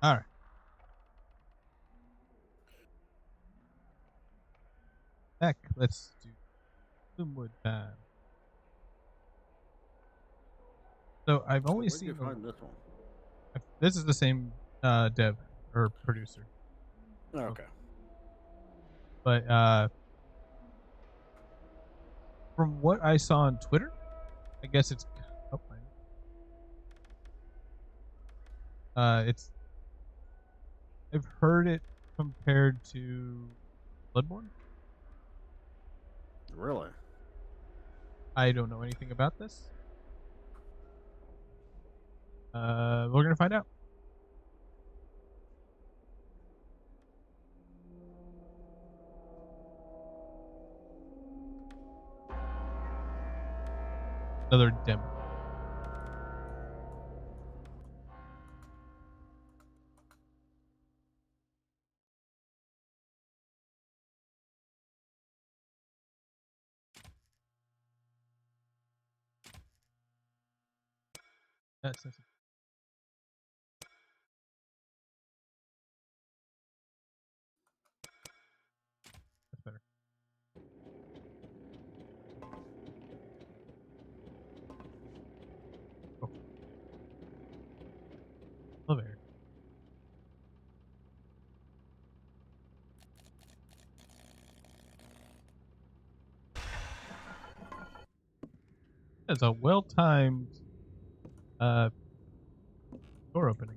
All right. Heck, let's do Gloomwood time. So I've So only where'd you seen the. find this one? This is the same dev or producer. So, Okay. but from what I saw on Twitter, I guess it's. Oh, it's. I've heard it compared to Bloodborne. Really? I don't know anything about this. We're gonna find out. Another demo. That's better. Oh, elevator. That's a well-timed uh, door opening.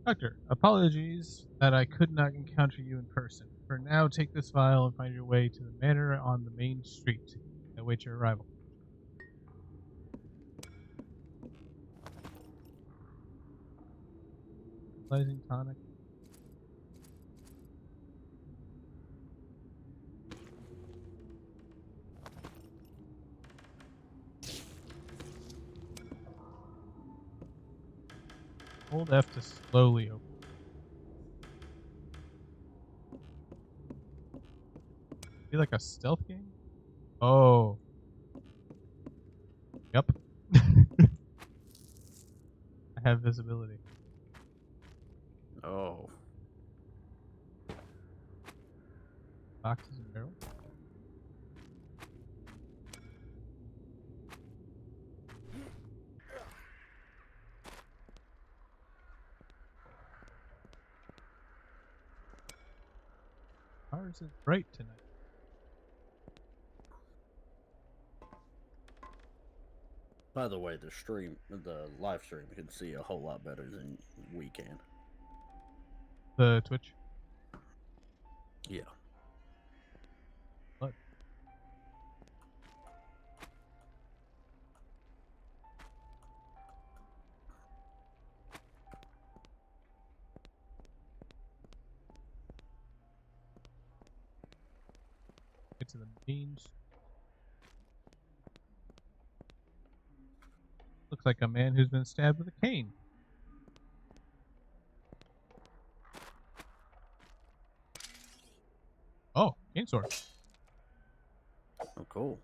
Doctor, apologies that I could not encounter you in person. For now, take this file and find your way to the manor on the main street. I await your arrival. Rising tonic. Hold F to slowly open. Be like a stealth game? Oh. Yep. I have visibility. Oh. Boxes and barrels. Ours is bright tonight. By the way, the live stream can see a whole lot better than we can. The Twitch. Yeah. Blood. Get to the main. Looks like a man who's been stabbed with a cane. Oh, cane sword. Oh, cool.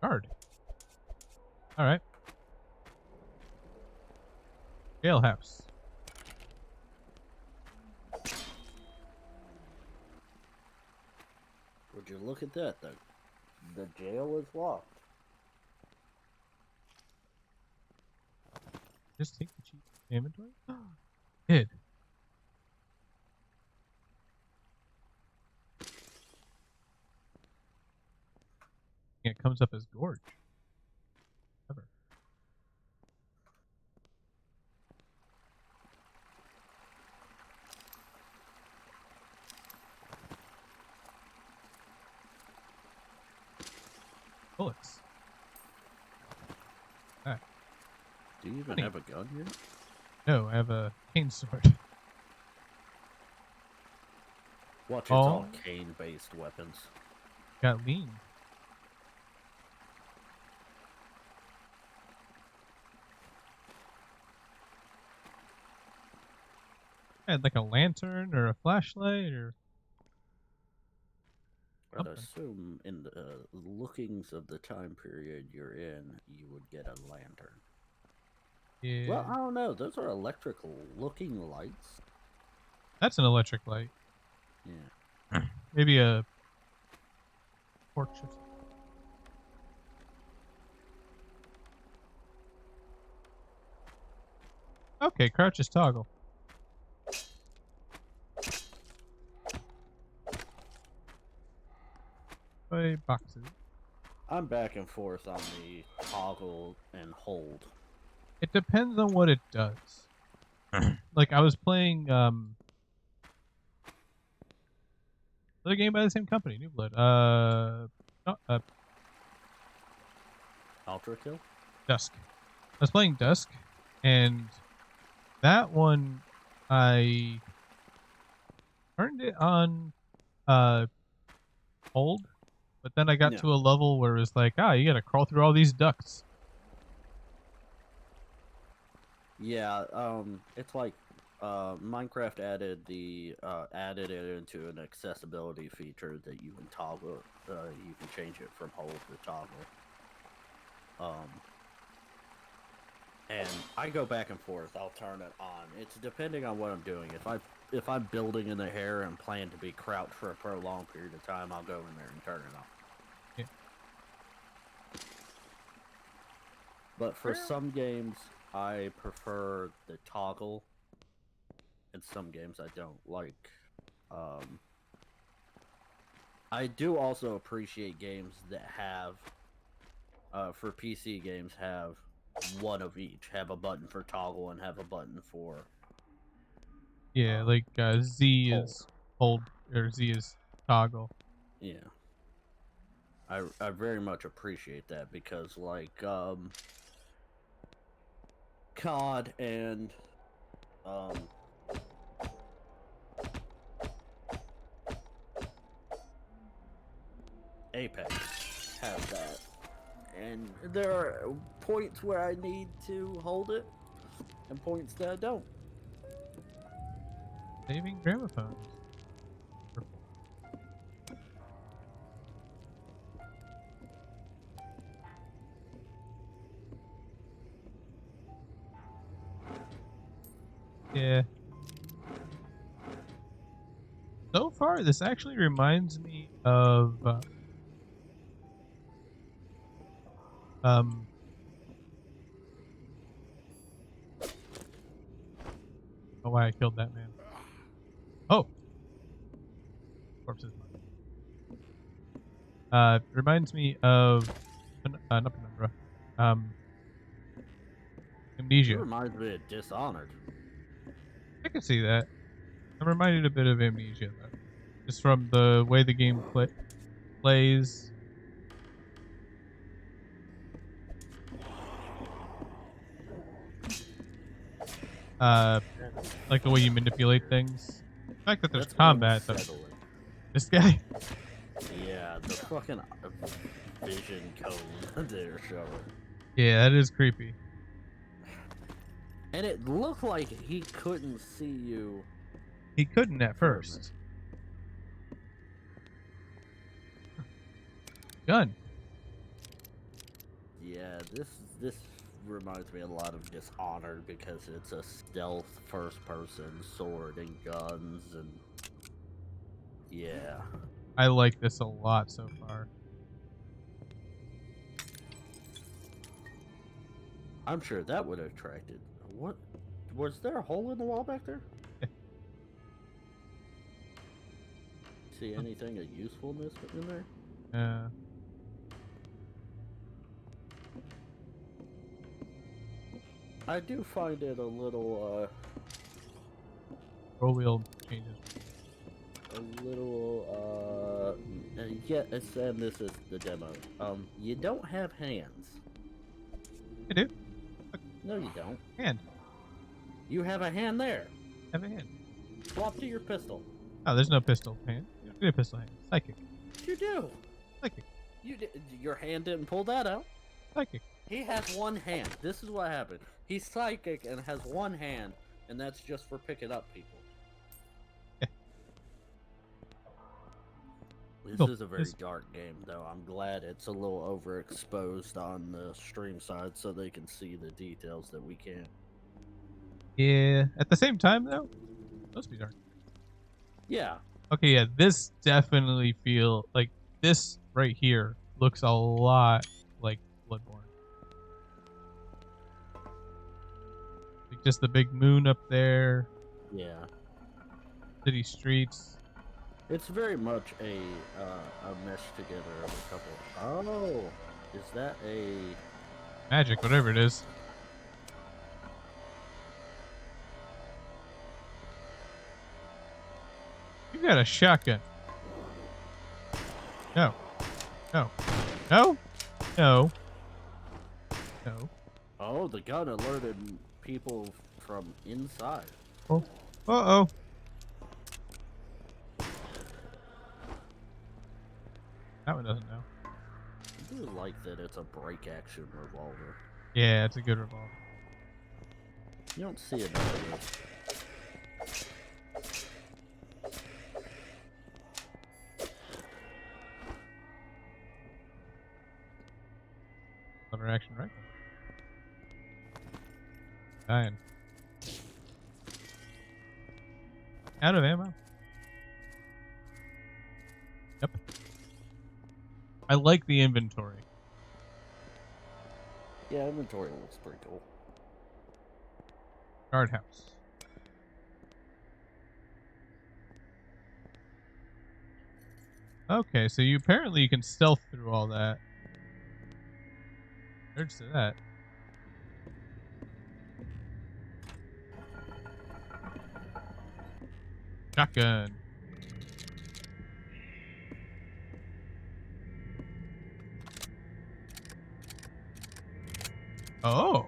Guard. All right. Jailhouse. Would you look at that? The jail is locked. Just take the cheap inventory. Kid. It comes up as Gorge. Ever. Bullets. Ah, Do you even funny. have a gun here? No, I have a cane sword. Watch, it's Oh. all cane-based weapons. Got lean. I had like a lantern or a flashlight or I'd Something. assume in the lookings of the time period you're in, you would get a lantern. Yeah. Well, I don't know. Those are electrical looking lights. That's an electric light. Yeah. Maybe a torch or something. Okay, crouch is toggle. Play boxes. I'm back and forth on the toggle and hold. It depends on what it does. Like I was playing another game by the same company, New Blood. No, Ultra kill? Dusk. I was playing Dusk, and that one I turned it on hold, but then I got Yeah. to a level where it was like, you gotta crawl through all these ducts. Yeah, it's like Minecraft added it into an accessibility feature that you can toggle. You can change it from hold to toggle. And I go back and forth. I'll turn it on. It's depending on what I'm doing. If I'm building in the hair and plan to be crouched for a prolonged period of time, I'll go in there and turn it on. Yeah. But for some games, I prefer the toggle. And some games I don't like. I do also appreciate games that have, for PC games, have one of each. Have a button for toggle and have a button for Yeah, like Z hold. is hold or Z is toggle. Yeah. I very much appreciate that because like COD and Apex have that. And there are points where I need to hold it and points that I don't. Saving gramophones. Yeah. So far, this actually reminds me of um. Oh, why I killed that man. Oh, corpse is mine. Reminds me of not Penumbra. It Amnesia. reminds me of Dishonored. I can see that. I'm reminded a bit of Amnesia though, just from the way the game plays. Uh, like the way you manipulate things. The fact that there's That's combat though. unsettling. This guy. Yeah, the fucking vision code they're showing. Yeah, that is creepy. And it looked like he couldn't see you. He couldn't at for a minute. first. Gun. Yeah, this reminds me a lot of Dishonored because it's a stealth first-person sword and guns and yeah. I like this a lot so far. I'm sure that would have attracted. What was there a hole in the wall back there? See anything of usefulness in there? Uh, I do find it a little roll wheel changes. yeah, and this is the demo. You don't have hands. I do. No, you don't. Hand. You have a hand there. Have a hand. Swap to your pistol. Oh, there's no pistol hand. You don't get a pistol hand. Psychic. You do. Psychic. Your hand didn't pull that out. Psychic. He has one hand. This is what happened. He's psychic and has one hand, and that's just for picking up people. Yeah. This Cool. is a very This, dark game, though. I'm glad it's a little overexposed on the stream side so they can see the details that we can't. yeah. At the same time, though, supposed to be dark. Yeah, Okay, yeah. This definitely feel like this right here looks a lot like Bloodborne. Like just the big moon up there, yeah. city streets. It's very much a mesh together of a couple. Oh, is that a? Magic, whatever it is. You got a shotgun. No, no, no, no, no. Oh, the gun alerted people from inside. Oh, uh oh. That one doesn't know. I do like that it's a break action revolver. Yeah, it's a good revolver. You don't see enough of this. Lever action rifle. Dying. Out of ammo. Yep. I like the inventory. Yeah, inventory looks pretty cool. Guardhouse. Okay, so you apparently you can stealth through all that. There's to that. Shotgun. Oh.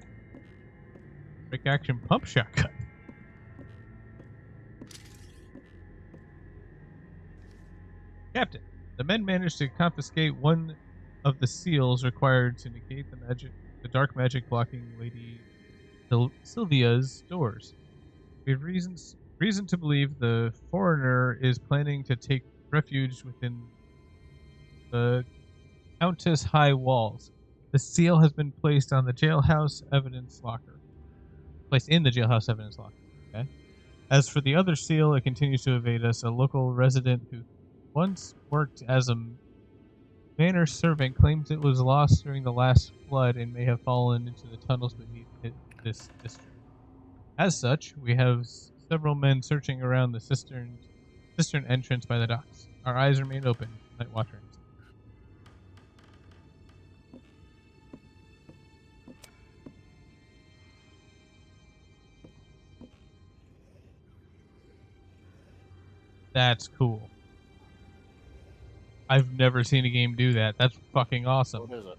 Quick action pump shotgun. Captain, the men managed to confiscate one of the seals required to negate the dark magic blocking Lady Sylvia's doors. We have reason to believe the foreigner is planning to take refuge within the Countess High Walls. The seal has been placed on the jailhouse evidence locker. Placed in the jailhouse evidence locker. Okay. As for the other seal, it continues to evade us. A local resident who once worked as a manor servant claims it was lost during the last flood and may have fallen into the tunnels beneath this district. As such, we have several men searching around the cistern entrance by the docks. Our eyes remain open. Night Watcher. That's cool. I've never seen a game do that. That's fucking awesome. What is it?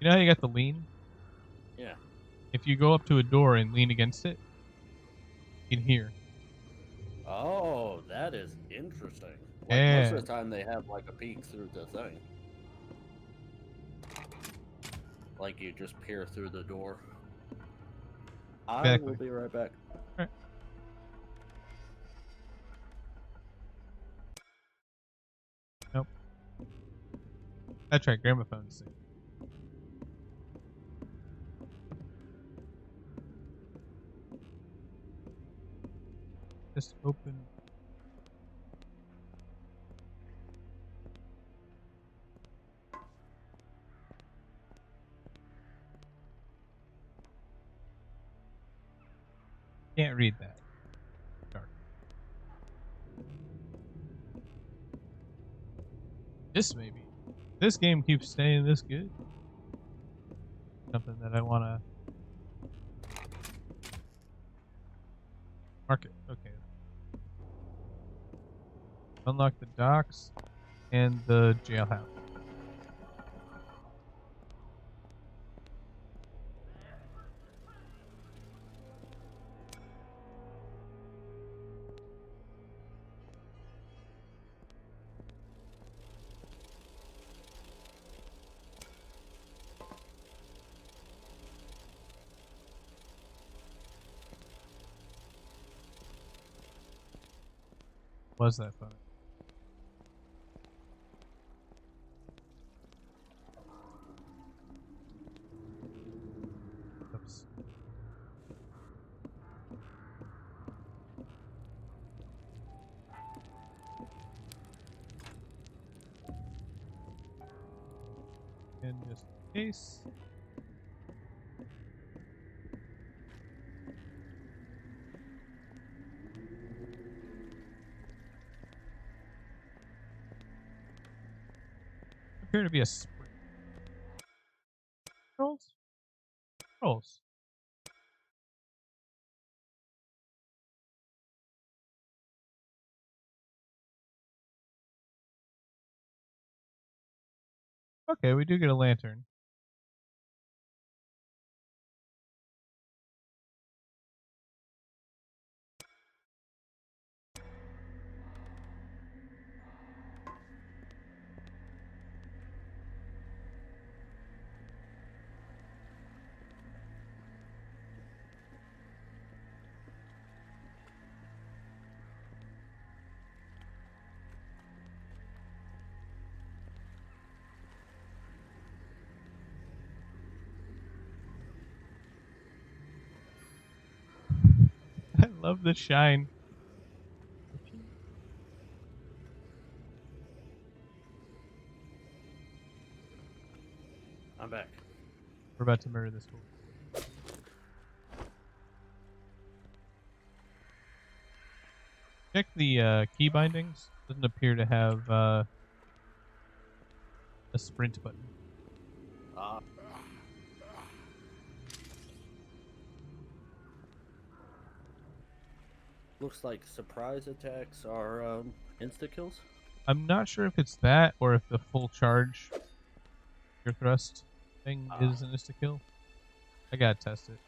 You know how you got the lean? Yeah. If you go up to a door and lean against it, you can hear. Oh, that is interesting. Like most Yeah. of the time, they have like a peek through the thing. Like you just peer through the door. I Exactly. will be right back. Alright. Nope. That's right, gramophone's safe. Just open. Can't read that. Dark. This maybe. This game keeps staying this good. Something that I want to market. Okay. Unlock the docks and the jailhouse. Was that fun? Case. Appear to be a sprint. Rolls? Rolls. Okay, we do get a lantern. I love the shine. I'm back. We're about to murder this fool. Check the key bindings. Doesn't appear to have a sprint button. Looks like surprise attacks are insta kills. I'm not sure if it's that or if the full charge your thrust thing is an insta kill. I gotta test it.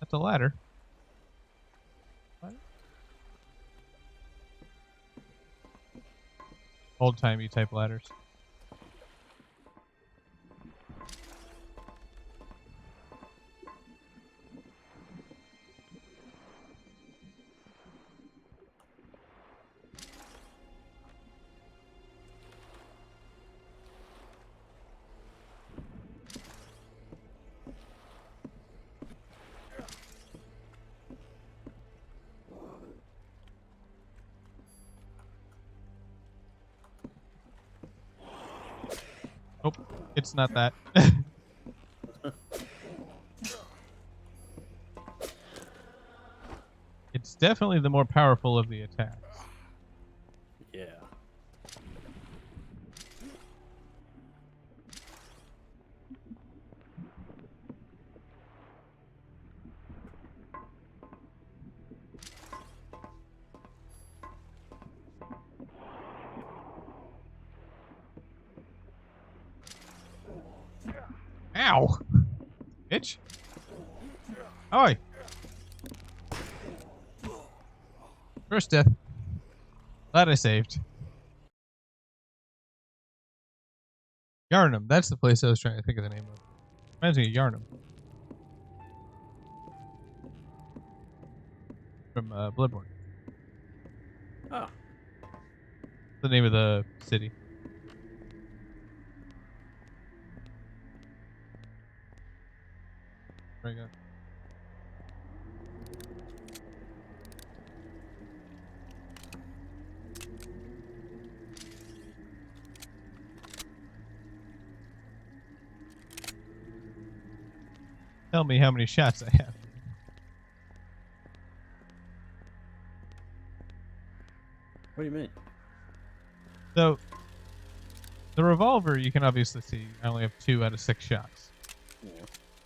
That's a ladder. Old timey type ladders. Nope, it's not that. It's definitely the more powerful of the attacks. Yeah. Ow! Bitch! Oi! First death. Glad I saved. Yarnum. That's the place I was trying to think of the name of. Reminds me of Yarnum. From Bloodborne. Oh. The name of the city. There you go. Tell me how many shots I have. What do you mean? So, the revolver, you can obviously see I only have 2 out of 6 shots. Yeah.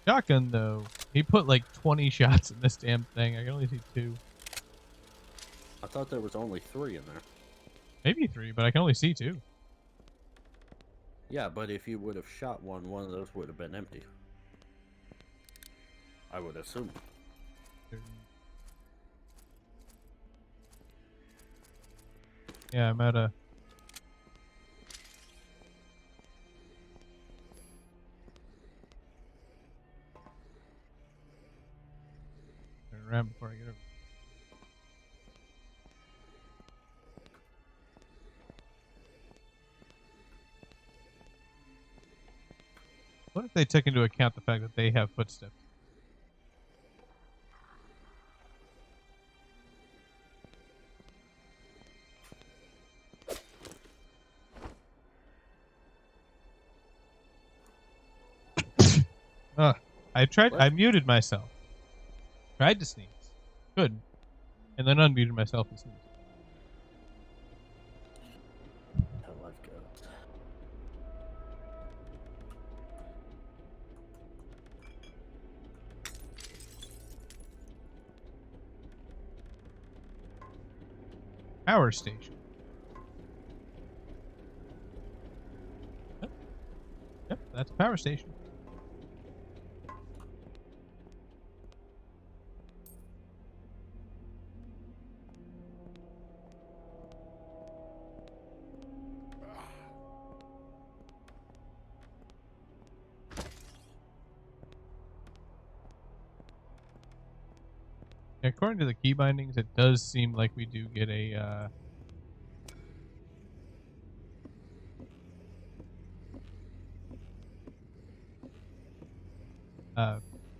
Shotgun, though, he put like 20 shots in this damn thing. I can only see 2. I thought there was only 3 in there. Maybe 3, but I can only see 2. Yeah, but if you would have shot one of those would have been empty. I would assume. Yeah, I'm at a... Turn around before I get over. What if they took into account the fact that they have footsteps? Ugh. What? I muted myself. Tried to sneeze. Couldn't. And then unmuted myself and sneezed. How life goes. Power station. Yep, yep, that's a power station. According to the key bindings, it does seem like we do get a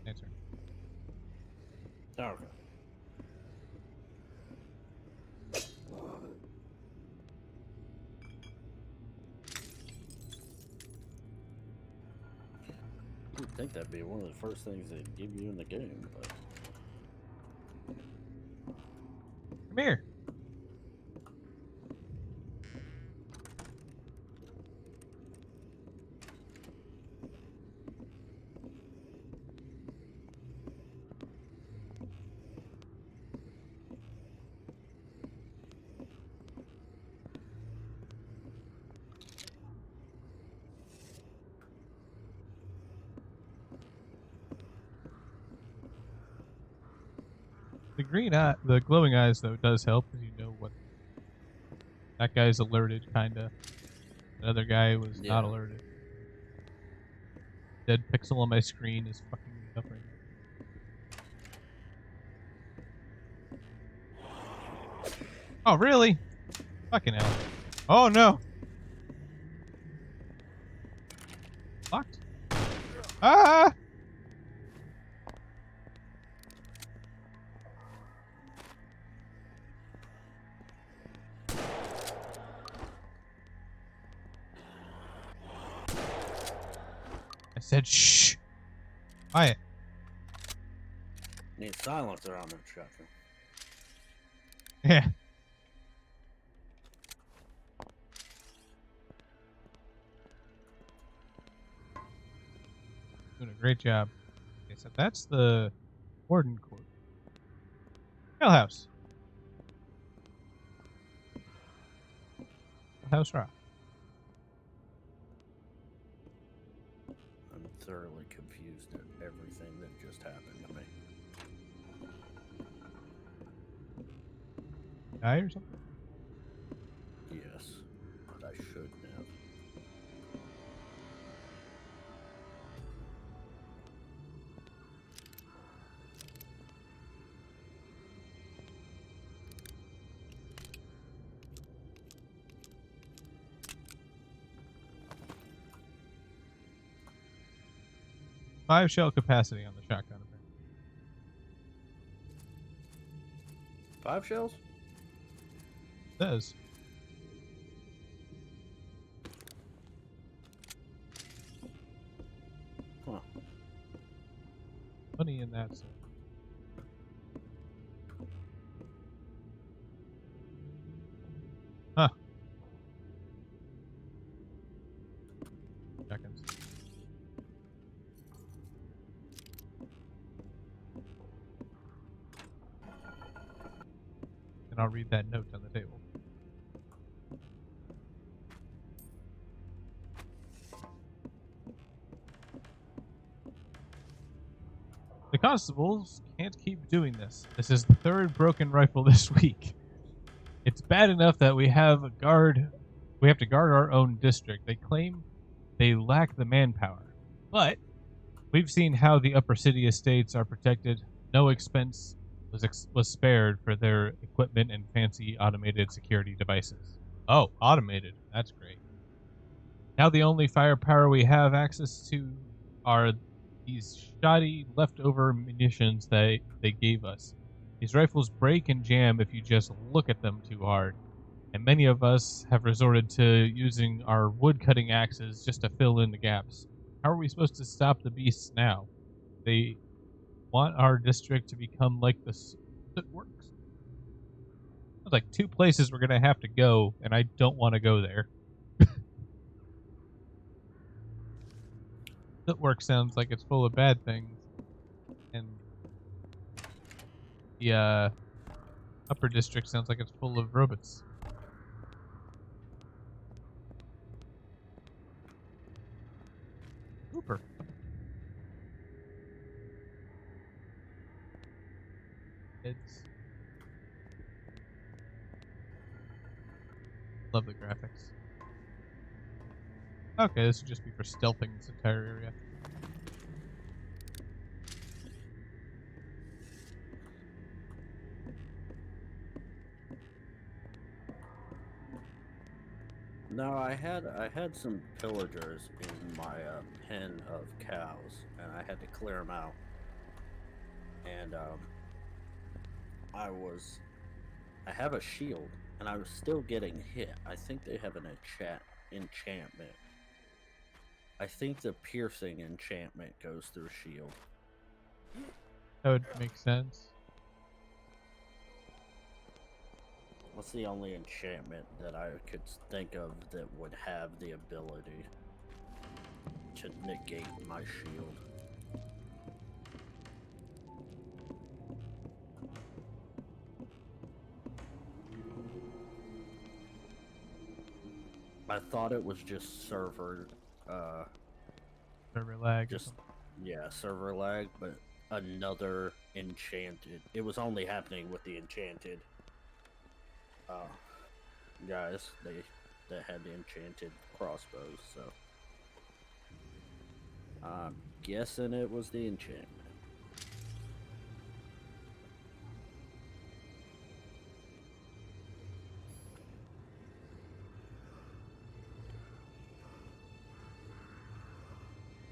answer. Okay. You'd think that'd be one of the first things they'd give you in the game, but Come here. The glowing eyes though does help because you know what that guy's alerted, kinda. The other guy was yeah. not alerted. Dead pixel on my screen is fucking me up right now. Oh really? Fucking hell. Oh no. Locked. Ah! I said shh. Quiet. Need silencer on that shotgun. Yeah. Doing a great job. Okay, so that's the warden court. Hell house. House rock. I'm thoroughly confused at everything that just happened to me. Die or something? Yes, but I should have. Five shell capacity on the shotgun. Apparently. 5 shells? It says. Huh. Funny in that sense. Huh. Seconds. And I'll read that note on the table. The constables can't keep doing this. This is the third broken rifle this week. It's bad enough that we have to guard our own district. They claim they lack the manpower. But we've seen how the upper city estates are protected. No expense was spared for their equipment and fancy automated security devices. Oh, automated. That's great. Now the only firepower we have access to are these shoddy leftover munitions that they gave us. These rifles break and jam if you just look at them too hard, and many of us have resorted to using our wood cutting axes just to fill in the gaps. How are we supposed to stop the beasts now? They want our district to become like the Soot Works. There's like two places we're gonna have to go, and I don't want to go there. Soot Works sounds like it's full of bad things, and the upper district sounds like it's full of robots. Cooper. It's love the graphics. Okay, this would just be for stealthing this entire area. No, I had some pillagers in my pen of cows, and I had to clear them out. And I have a shield, and I was still getting hit. I think they have an enchantment. I think the piercing enchantment goes through shield. That would make sense. What's the only enchantment that I could think of that would have the ability to negate my shield? I thought it was just server, Server lag. just yeah, server lag, but another enchanted. It was only happening with the enchanted guys. That had the enchanted crossbows, so I'm guessing it was the enchantment.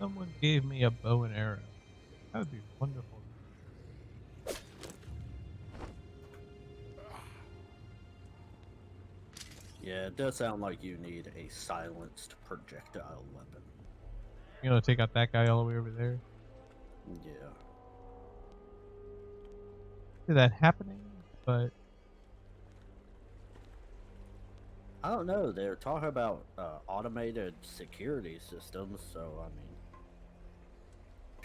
Someone gave me a bow and arrow. That would be wonderful. Yeah, it does sound like you need a silenced projectile weapon. You know, take out that guy all the way over there. Yeah. See that happening, but I don't know. They're talking about automated security systems, so I mean,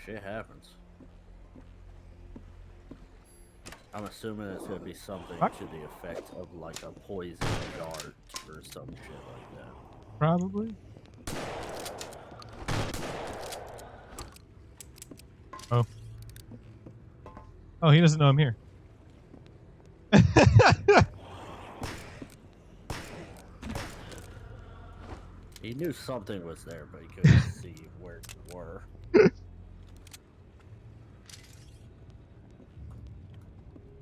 shit happens. I'm assuming it's gonna be something What? to the effect of like a poison dart or some shit like that. probably. Oh. Oh, he doesn't know I'm here. He knew something was there, but he couldn't see where you were.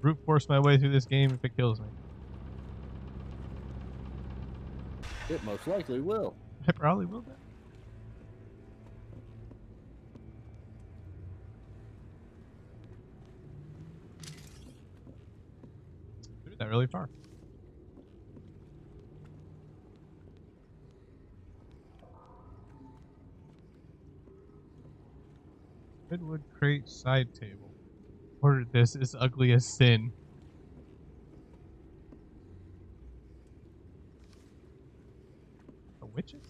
Brute force my way through this game if it kills me. It most likely will. I probably will then. Threw that really far. Redwood crate side table. Ordered this is ugly as sin. The witches?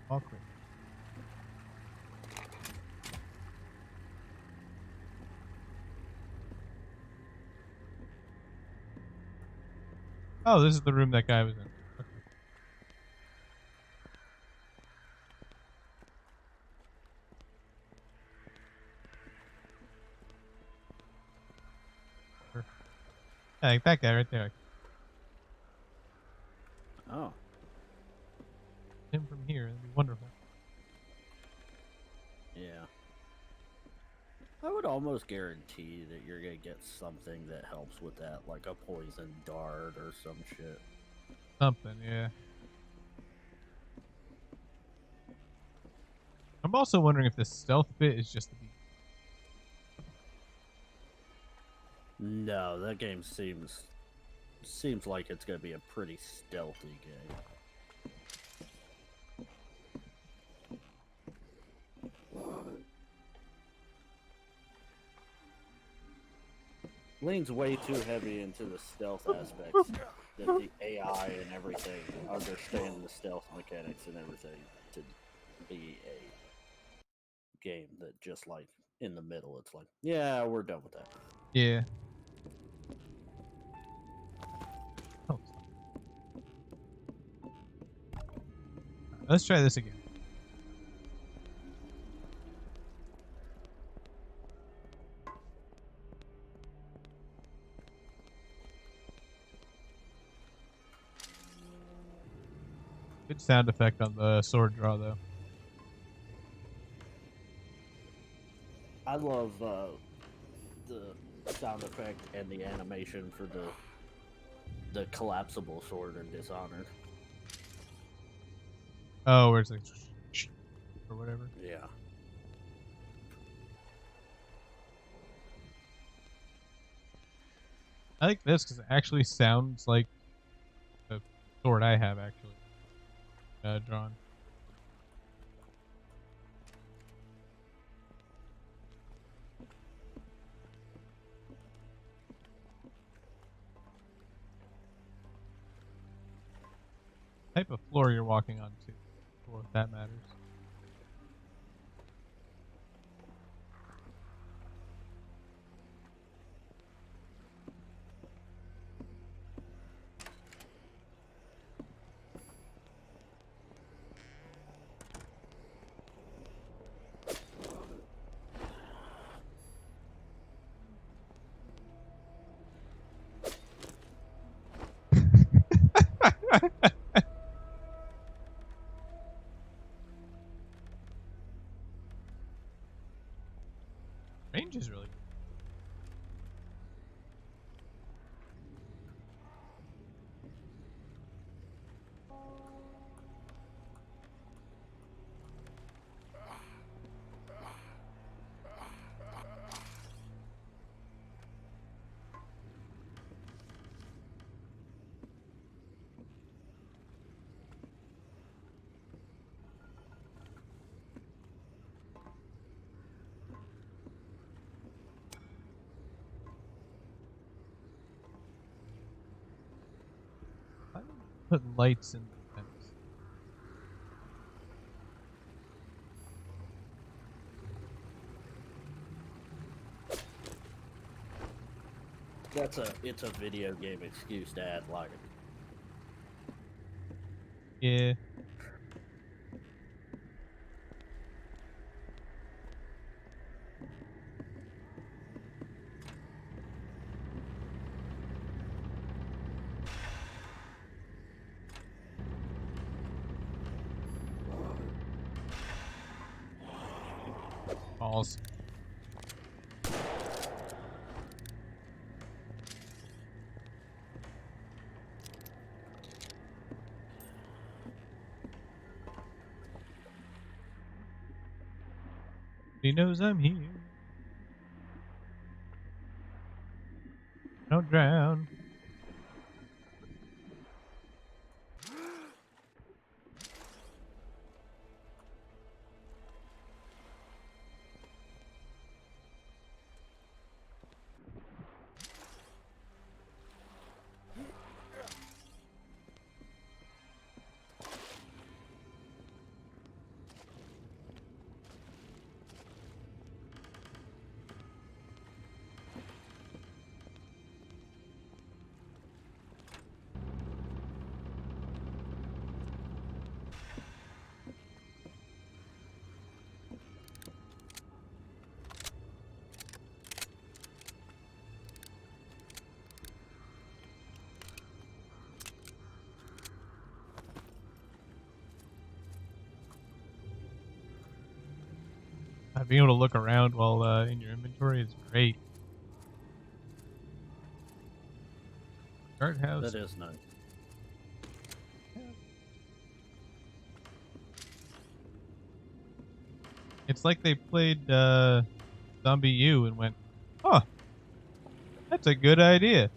All crate. Oh, this is the room that guy was in. Okay. Sure. Yeah, like that guy right there. almost guarantee that you're gonna get something that helps with that, like a poison dart or some shit. Something, yeah. I'm also wondering if this stealth bit is just the beginning. No, that game seems like it's gonna be a pretty stealthy game. Leans way too heavy into the stealth aspects that the AI and everything understand the stealth mechanics and everything to be a game that just like in the middle it's like, yeah, we're done with that. Yeah. Oh, let's try this again. Good sound effect on the sword draw, though. I love the sound effect and the animation for the collapsible sword in Dishonored. Oh, where it's like or whatever. Yeah. I like this because it actually sounds like the sword I have actually drawn. Type of floor you're walking on too, or if that matters. Range is really good. Why did you put lights in the fence? It's a video game excuse to add lighting. Yeah. Balls. He knows I'm here. Don't drown. Being able to look around while in your inventory is great. Guardhouse. That is nice. It's like they played Zombie U and went, "Oh, that's a good idea."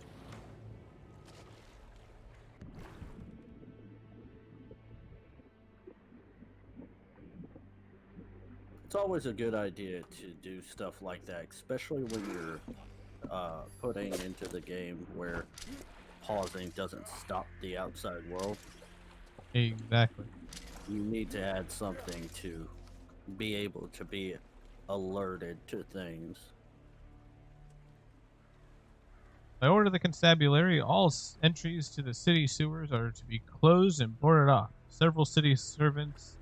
It's always a good idea to do stuff like that, especially when you're putting into the game where pausing doesn't stop the outside world. Exactly. You need to add something to be able to be alerted to things. By order of the constabulary, all entries to the city sewers are to be closed and boarded off. Several city servants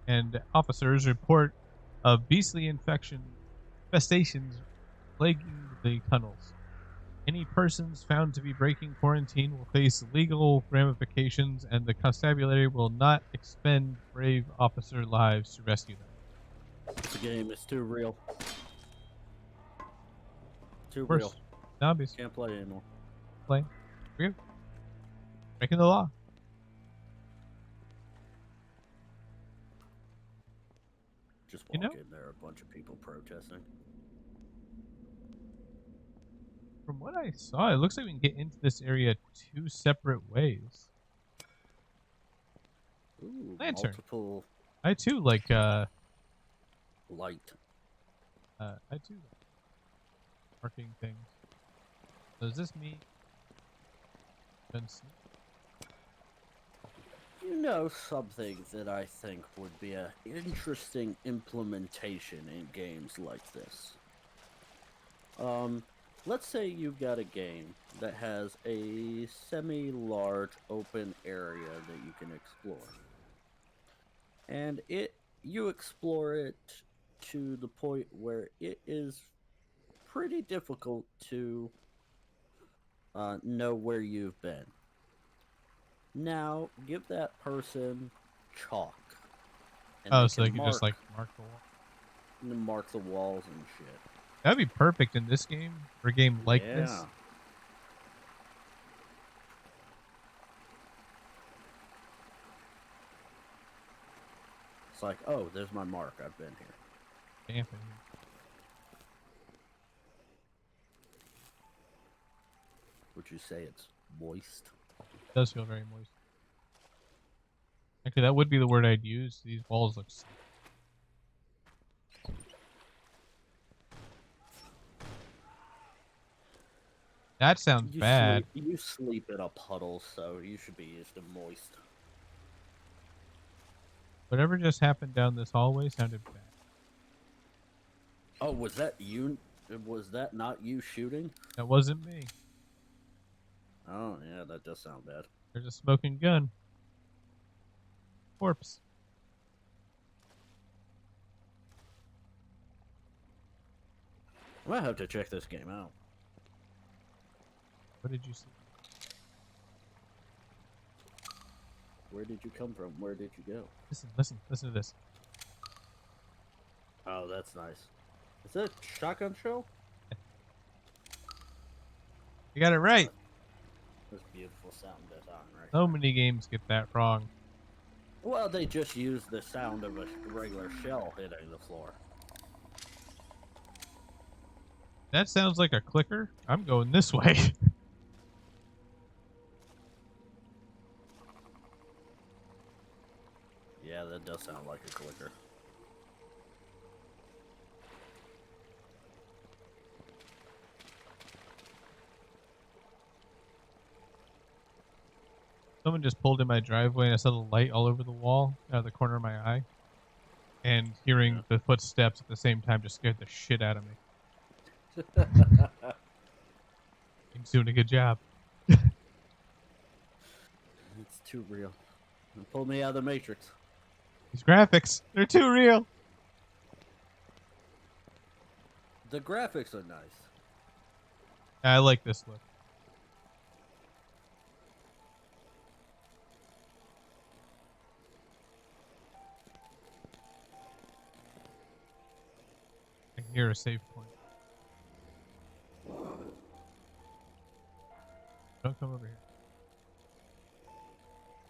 and officers report of beastly infestations plaguing the tunnels. Any persons found to be breaking quarantine will face legal ramifications, and the constabulary will not expend brave officer lives to rescue them. The game is too real. Too Of real. course, zombies Can't play anymore. play. Real. Breaking the law. Just You walk know, in there, a bunch of people protesting. from what I saw, it looks like we can get into this area two separate ways. Ooh, Lantern. multiple I too like light. I too like marking things. Does this mean You know something that I think would be an interesting implementation in games like this. Let's say you've got a game that has a semi-large open area that you can explore. And you explore it to the point where it is pretty difficult to know where you've been. Now, give that person chalk, and they so they can can just like mark the wall. mark the walls and shit. That'd be perfect in this game for a game like this. Yeah. It's like, oh, there's my mark. I've been here. Damp in here. Would you say it's moist? It does feel very moist. Actually, that would be the word I'd use. These walls look. That sounds bad. You sleep in a puddle, so you should be used to moist. Whatever just happened down this hallway sounded bad. Oh, was that you? Was that not you shooting? That wasn't me. Oh, yeah, that does sound bad. There's a smoking gun. Corpse. I might have to check this game out. What did you see? Where did you come from? Where did you go? Listen to this. Oh, that's nice. Is that a shotgun shell? You got it right. That's beautiful sound design, right? So many games get that wrong. Well, they just use the sound of a regular shell hitting the floor. That sounds like a clicker. I'm going this way. Yeah, that does sound like a clicker. Someone just pulled in my driveway and I saw the light all over the wall out of the corner of my eye. And hearing the footsteps at the same time just scared the shit out of me. He's doing a good job. It's too real. It pulled me out of the Matrix. These graphics, they're too real. The graphics are nice. I like this look. near a save point. Don't come over here.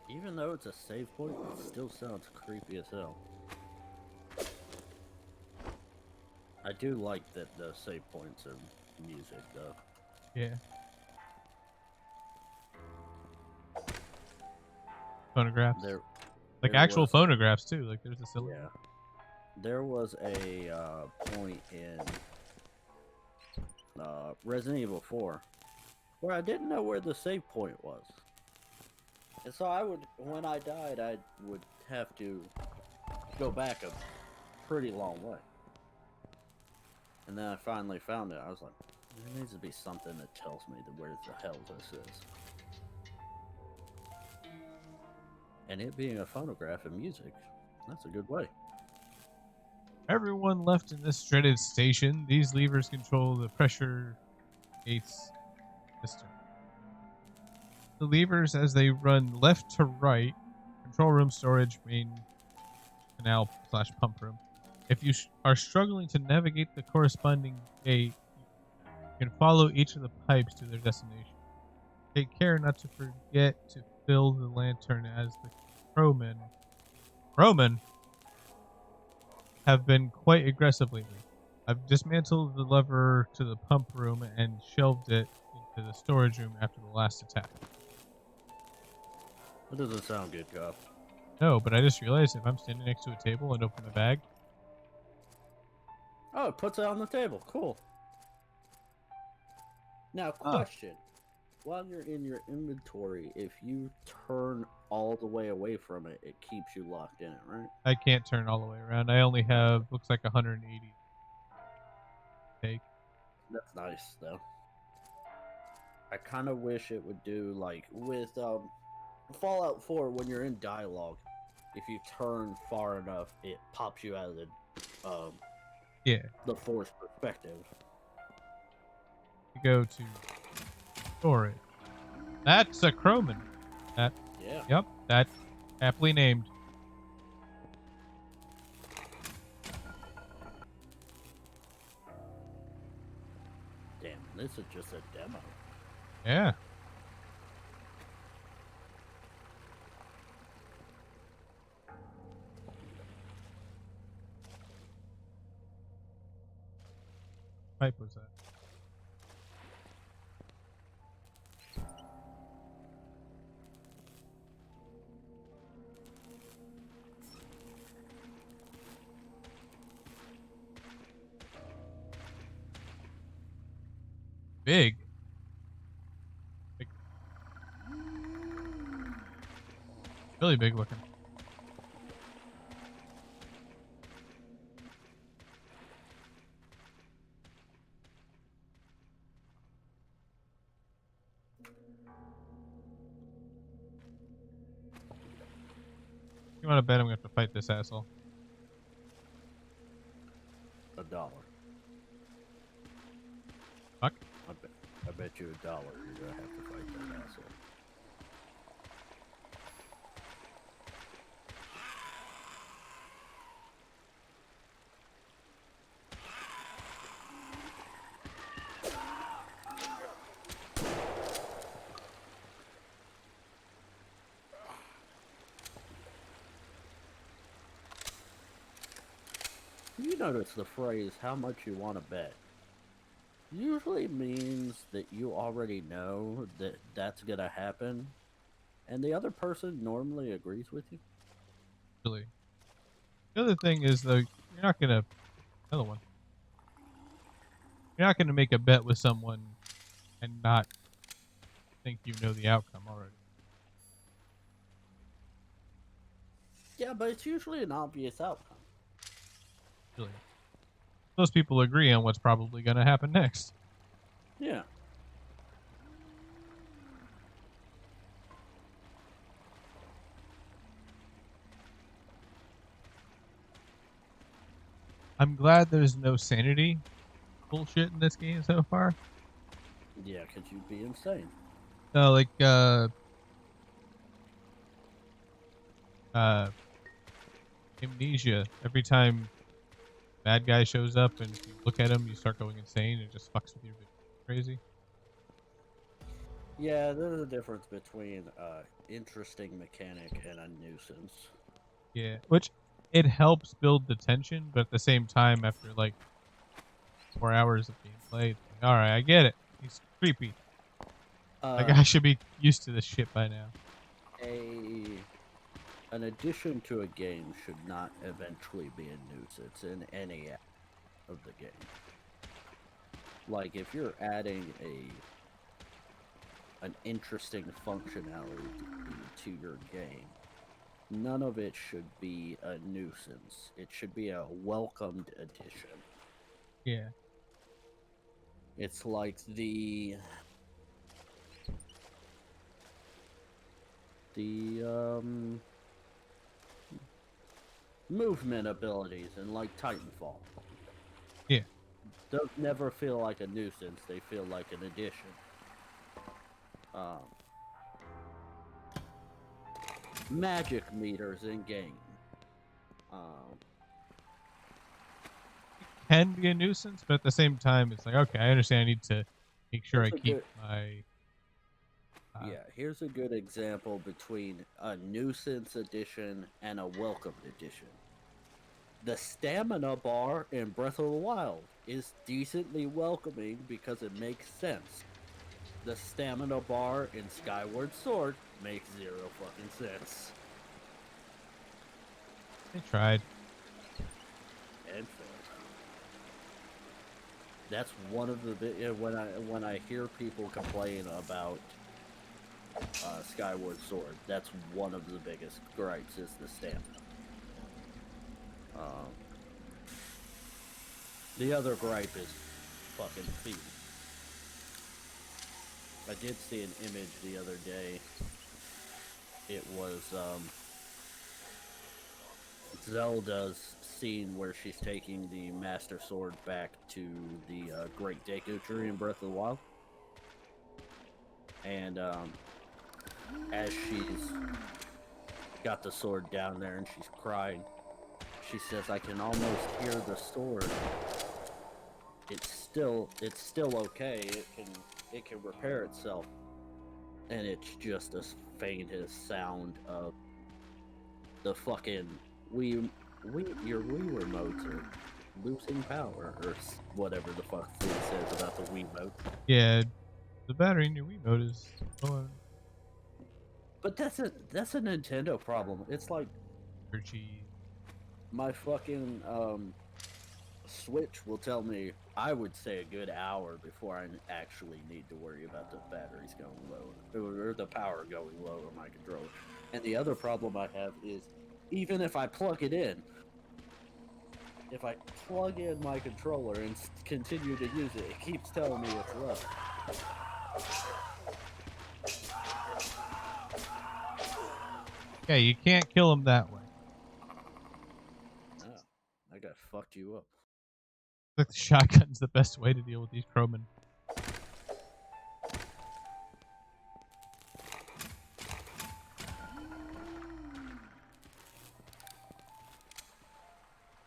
Even though it's a save point, it still sounds creepy as hell. I do like that the save points are music, though. Yeah. Phonographs. Like there actual was phonographs too. Like there's a cylinder. Yeah. There was a point in Resident Evil 4 where I didn't know where the save point was. And so when I died, I would have to go back a pretty long way. And then I finally found it. I was like, there needs to be something that tells me where the hell this is. And it being a phonograph and music, that's a good way. Everyone left in this dreaded station. These levers control the pressure gates system. The levers, as they run left to right, control room, storage, main canal / pump room. If you are struggling to navigate the corresponding gate, you can follow each of the pipes to their destination. Take care not to forget to fill the lantern, as the crowmen have been quite aggressive lately. I've dismantled the lever to the pump room and shelved it into the storage room after the last attack. That doesn't sound good, Cop. No, but I just realized if I'm standing next to a table and open the bag. Oh, it puts it on the table. Cool. Now, question. While you're in your inventory, if you turn all the way away from it, it keeps you locked in it, right? I can't turn all the way around. I only have, looks like 180 take. That's nice, though. I kind of wish it would do, like, with Fallout 4, when you're in dialogue, if you turn far enough, it pops you out of the force perspective. You go to storage. That's a crowman. Yeah. Yep, that's aptly named. Damn, this is just a demo. Yeah. Pipe was that? Big. Really big looking. You want to bet I'm going to have to fight this asshole? $1. Fuck. I bet you $1 you're gonna have to fight that asshole. You notice the phrase, how much you want to bet, usually means that you already know that that's going to happen, and the other person normally agrees with you. Really. The other thing is, though, you're not going to... Another one. You're not going to make a bet with someone and not think you know the outcome already. Yeah, but it's usually an obvious outcome. Really. Those people agree on what's probably going to happen next. Yeah. I'm glad there's no sanity bullshit in this game so far. Yeah, because you'd be insane. No, like, amnesia. Every time bad guy shows up and if you look at him, you start going insane. It just fucks with your vision. Crazy. Yeah, there's a difference between interesting mechanic and a nuisance. Yeah, which it helps build the tension, but at the same time, after like 4 hours of gameplay, it's like, all right, I get it. He's creepy. Like Uh, I should be used to this shit by now. a an addition to a game should not eventually be a nuisance in any of the game. Like if you're adding an interesting functionality to your game, none of it should be a nuisance. It should be a welcomed addition. Yeah. It's like the movement abilities in like Titanfall. Yeah. Those never feel like a nuisance, they feel like an addition. Um, Magic meters in game. Um, Can be a nuisance, but at the same time, it's like, okay, I understand I need to make sure I here's a keep good my. Yeah, here's a good example between a nuisance edition and a welcomed edition. The stamina bar in Breath of the Wild is decently welcoming because it makes sense. The stamina bar in Skyward Sword makes zero fucking sense. I tried. And failed. That's one of the when I hear people complain about Skyward Sword, that's one of the biggest gripes is the stamina. Um, the other gripe is fucking feet. I did see an image the other day. It was Zelda's scene where she's taking the Master Sword back to the Great Deku Tree in Breath of the Wild. And as she's got the sword down there and she's crying, she says, "I can almost hear the sword. It's still okay. It can repair itself." And it's just the faintest sound of the fucking your Wii remotes are losing power or whatever the fuck it says about the Wii remote. Yeah, the battery in your Wiimote is. But that's a Nintendo problem. It's like Cheese. my fucking Switch will tell me, I would say, a good hour before I actually need to worry about the batteries going low or the power going low on my controller. And the other problem I have is, even if I plug it in, if I plug in my controller and continue to use it, it keeps telling me it's low. Okay, you can't kill him that way. Oh, I got fucked you up. Like the shotgun's the best way to deal with these crowmen.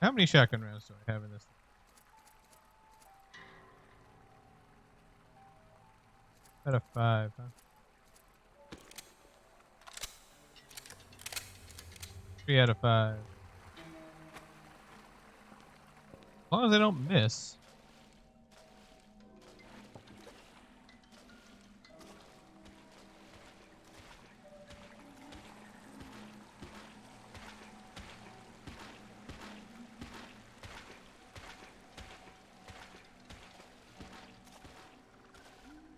How many shotgun rounds do I have in this thing? Out of 5, huh? 3 out of 5. As long as I don't miss.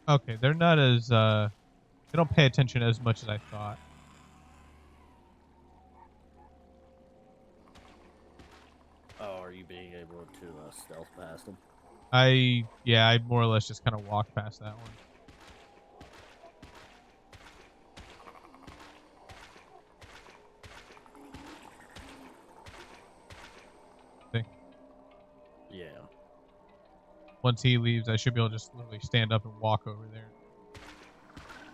Okay, they're not as, they don't pay attention as much as I thought. Oh, are you being able to stealth past them? Yeah, I more or less just kind of walked past that one. See? Yeah. Once he leaves, I should be able to just literally stand up and walk over there.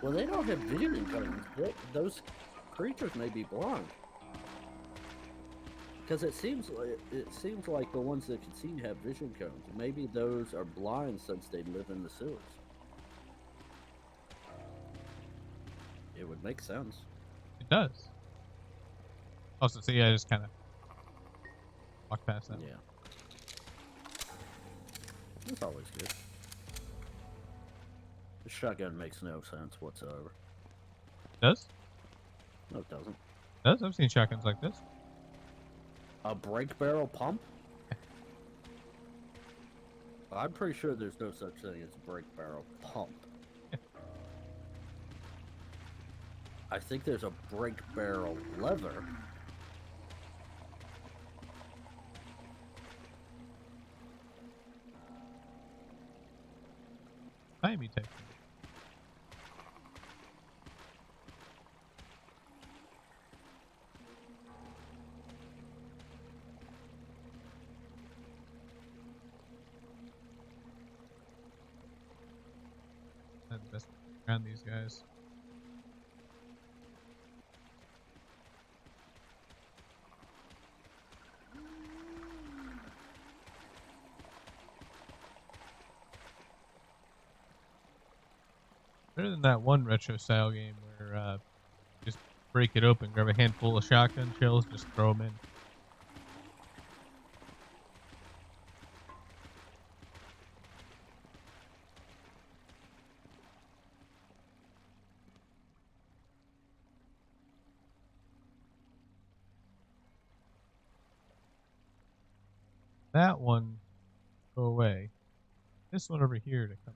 Well, they don't have vision cones. Those creatures may be blind. Because it seems like the ones that can see have vision cones. Maybe those are blind since they live in the sewers. It would make sense. It does. Also, see, I just kind of walked past that. Yeah, that's always good. The shotgun makes no sense whatsoever. It does? No, it doesn't. It does? I've seen shotguns like this. A brake barrel pump? I'm pretty sure there's no such thing as a brake barrel pump. Yeah. I think there's a brake barrel lever. Timey type thing. Not the best around these guys. Better than that one retro style game where just break it open, grab a handful of shotgun shells, just throw them in. That one go away. This one over here to come.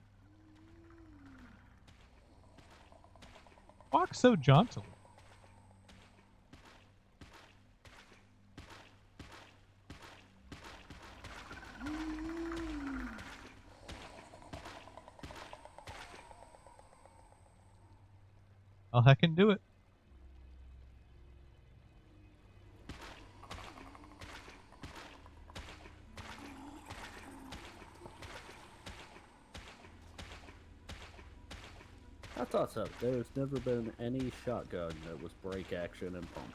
Walk so jauntily. I'll heckin' do it. I thought so. There's never been any shotgun that was brake action and pump.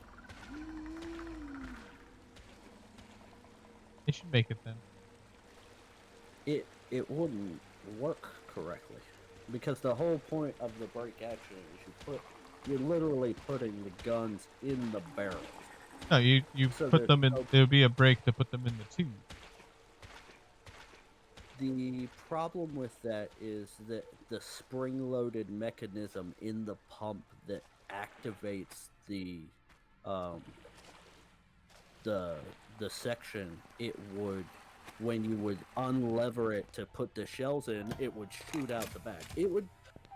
They should make it then. It wouldn't work correctly. Because the whole point of the brake action is you're literally putting the guns in the barrel. No, you So put them in. There would be a break to put them in the tube. The problem with that is that the spring-loaded mechanism in the pump that activates um, the section, it would, when you would unlever it to put the shells in, it would shoot out the back.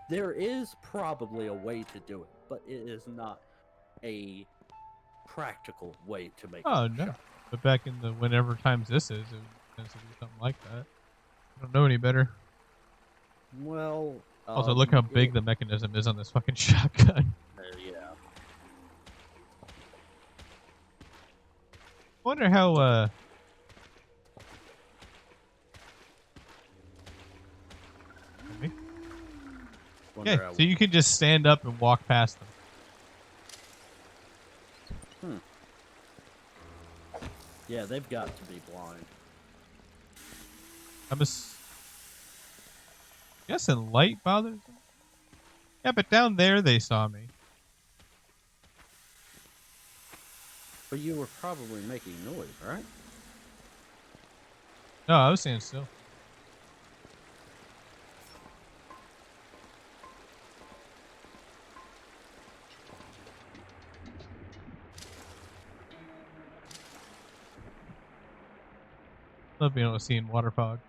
There is probably a way to do it, but it is not a practical way to make Oh a no! shot. But back in the whenever times this is, it tends to do something like that. I don't know any better. Well, Also, look how big the mechanism is on this fucking shotgun. yeah. I wonder how. Maybe? Yeah, so you can just stand up and walk past them. Yeah, they've got to be blind. I'm guessing light bothers them. Yeah, but down there they saw me. But you were probably making noise, right? No, I was standing still. Love being able to see in water fog.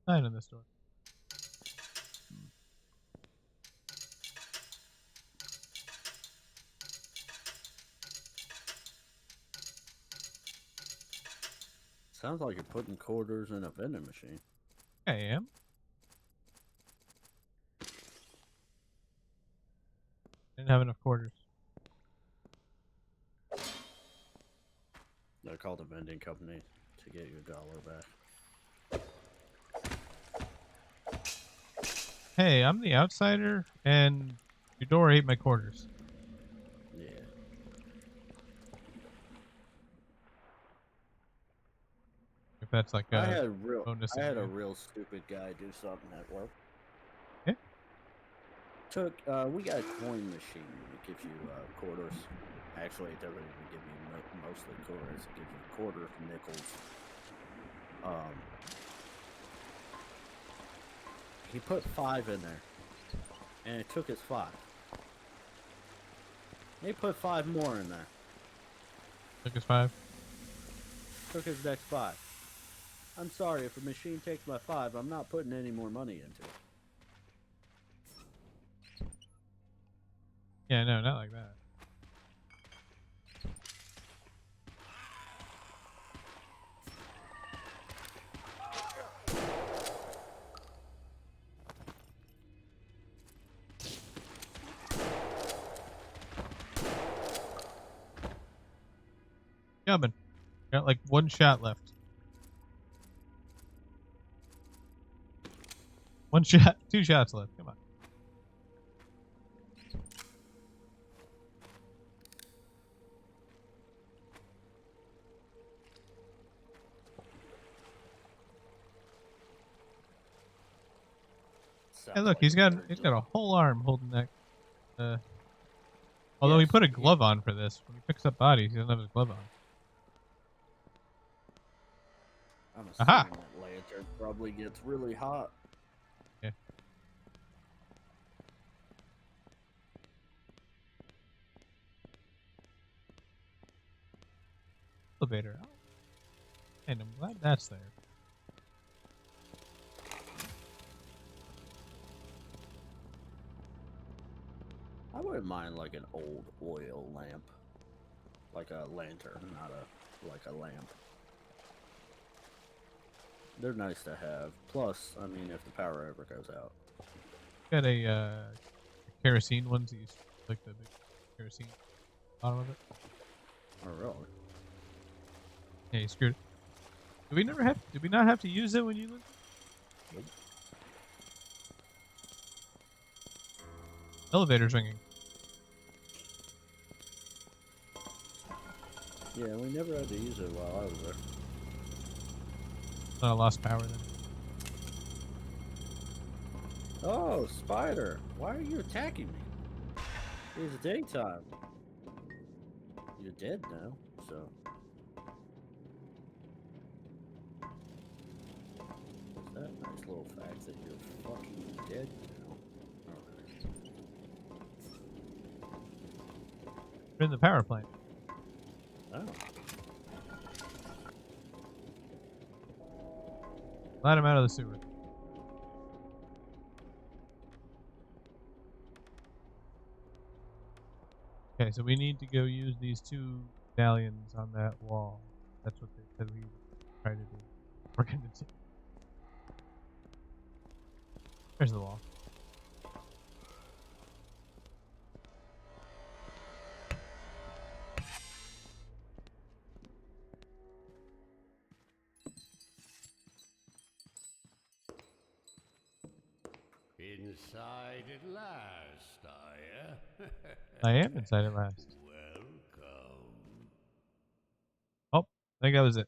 Sign in this door. Sounds like you're putting quarters in a vending machine. I am. Didn't have enough quarters. I called a vending company to get your dollar back. Hey, I'm the outsider, and your door ate my quarters. Yeah. If that's like I a had real bonus I in the had a game. real stupid guy do something at work. Yeah. We got a coin machine that gives you quarters. Actually, it doesn't even give you mostly quarters. It gives you quarters, nickels. Um, he put 5 in there, and it took his 5. He put 5 more in there. Took us 5. Took his next 5. I'm sorry, if a machine takes my 5, I'm not putting any more money into it. Yeah, no, not like that. Coming. Got like 1 shot left. 1 shot, 2 shots left. Come on. Hey, Sounds look, like he's a got nerd he's joke. got a whole arm holding that. Although he Yes, put a glove on for this. When he picks up bodies, he doesn't have his glove on. I'm Aha! assuming that lantern probably gets really hot. Yeah. Elevator. Oh, and I'm glad that's there. I wouldn't mind like an old oil lamp, like a lantern, not a lamp. They're nice to have. Plus, I mean, if the power ever goes out. Got a kerosene ones that you like the big kerosene bottom of it. Oh, really? Yeah, you screwed it. Did we not have to use it when you lived? Nope. Elevator's ringing. Yeah, we never had to use it while I was there. I lost power then. Oh, spider! Why are you attacking me? It's daytime. You're dead now, so. What's that nice little fact that you're fucking dead now? We're in the power plant. Oh. Let him out of the sewer. Okay, so we need to go use these 2 medallions on that wall. That's what they said we try to do. We're gonna do. There's the wall. Inside at last, are you? I am inside at last. Welcome. Oh, I think that was it.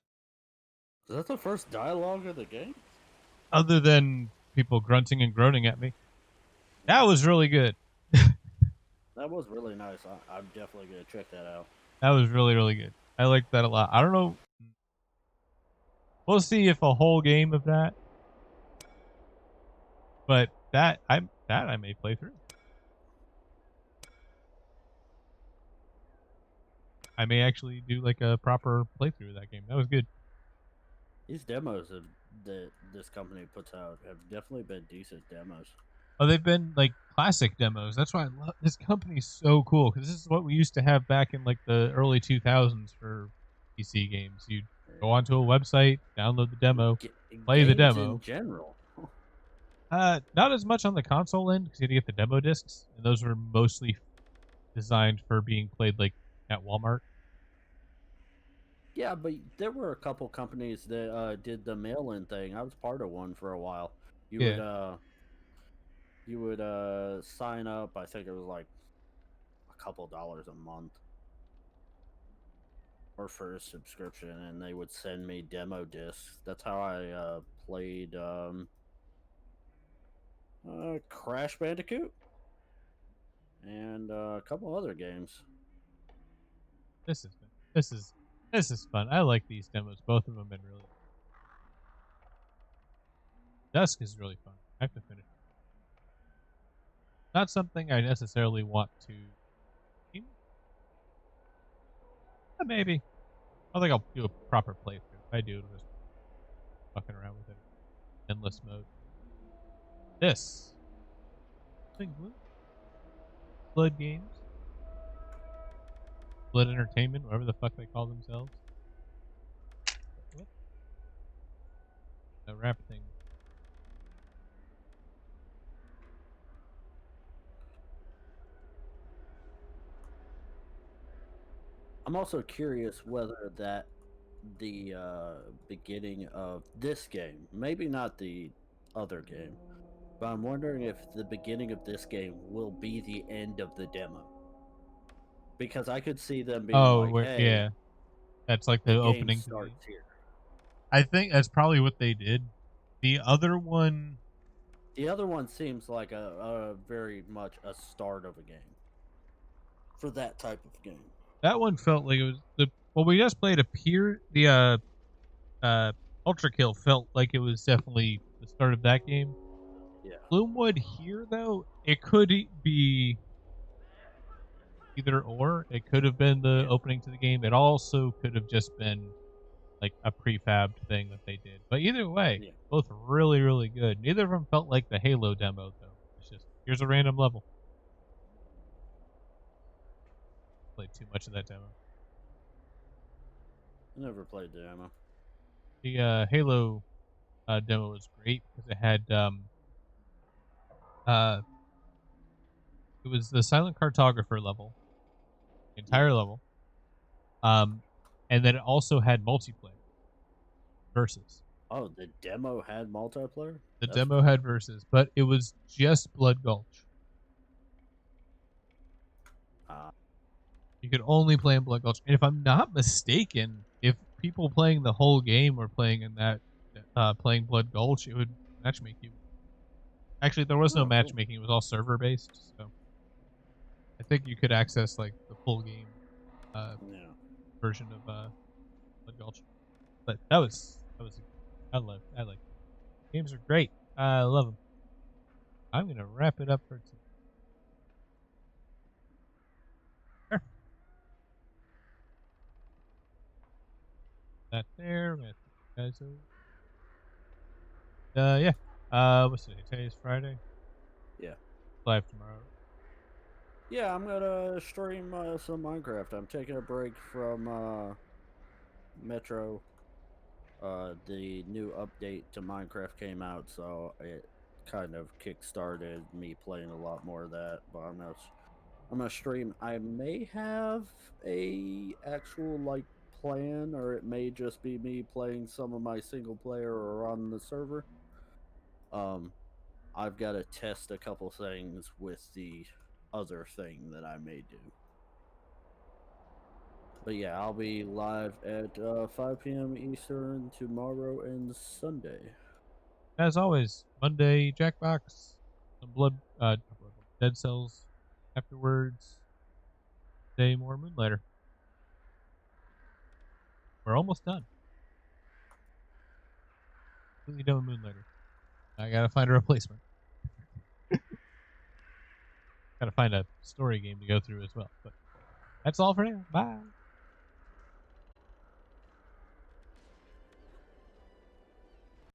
Is that the first dialogue of the game? Other than people grunting and groaning at me. That was really good. That was really nice. I'm definitely gonna check that out. That was really, really good. I liked that a lot. I don't know. We'll see if a whole game of that. But that I may play through. I may actually do like a proper playthrough of that game. That was good. These demos that this company puts out have definitely been decent demos. Oh, they've been like classic demos. That's why I love this company's so cool because this is what we used to have back in like the early 2000s for PC games. You'd go onto a website, download the demo, play the Games demo. in general. Not as much on the console end because you had to get the demo discs, and those were mostly designed for being played like at Walmart. Yeah, but there were a couple companies that did the mail-in thing. I was part of one for a while. You would Yeah. uh you would sign up. I think it was like a couple dollars a month or for a subscription, and they would send me demo discs. That's how I played Crash Bandicoot and a couple other games. This is this is this is fun. I like these demos. Both of them been really. Dusk is really fun. I have to finish it. Not something I necessarily want to. Maybe. I think I'll do a proper playthrough. If I do, it'll just fucking around with it. Endless mode. This. Thing Blue. Blood Games. Blood Entertainment, whatever the fuck they call themselves. What? The rap thing. I'm also curious whether that the beginning of this game, maybe not the other game, but I'm wondering if the beginning of this game will be the end of the demo. Because I could see them being Oh, like, hey, yeah. That's like the the game opening to the. starts here. I think that's probably what they did. The other one. The other one seems like a very much a start of a game for that type of game. That one felt like it was the. Well, we just played uh, Ultra Kill felt like it was definitely the start of that game. Yeah. Gloomwood here, though, it could be either or. It could have been the Yeah. opening to the game. It also could have just been like a prefabbed thing that they did. But either way, Yeah. both really, really good. Neither of them felt like the Halo demo, though. It's just, here's a random level. Played too much of that demo. I never played the demo. The Halo demo was great because it had uh, it was the silent cartographer level, the Yeah. entire level, um, and then it also had multiplayer versus. Oh, the demo had multiplayer? The That's demo had versus, but it was just Blood Gulch. uh, You could only play in Blood Gulch, and if I'm not mistaken, if people playing the whole game were playing in that, playing Blood Gulch, it would matchmake you. Actually, there was no oh, cool. matchmaking; it was all server based. So I think you could access like the full game Yeah. version of Blood Gulch. But that was I like games are great. I love them. I'm gonna wrap it up for today. That there. We're gonna take you guys over. Yeah. What's today? Today's Friday. Yeah. Live tomorrow. Yeah, I'm gonna stream some Minecraft. I'm taking a break from Metro. The new update to Minecraft came out, so it kind of kick-started me playing a lot more of that. But I'm gonna stream. I may have a actual like plan, or it may just be me playing some of my single player or on the server. Um, I've got to test a couple things with the other thing that I may do. But yeah, I'll be live at 5 p.m. Eastern tomorrow and Sunday. As always, Monday Jackbox, some Dead Cells. Afterwards, day more Moonlighter. We're almost done. Completely done with Moonlighter. I gotta find a replacement. Gotta find a story game to go through as well. But that's all for now. Bye.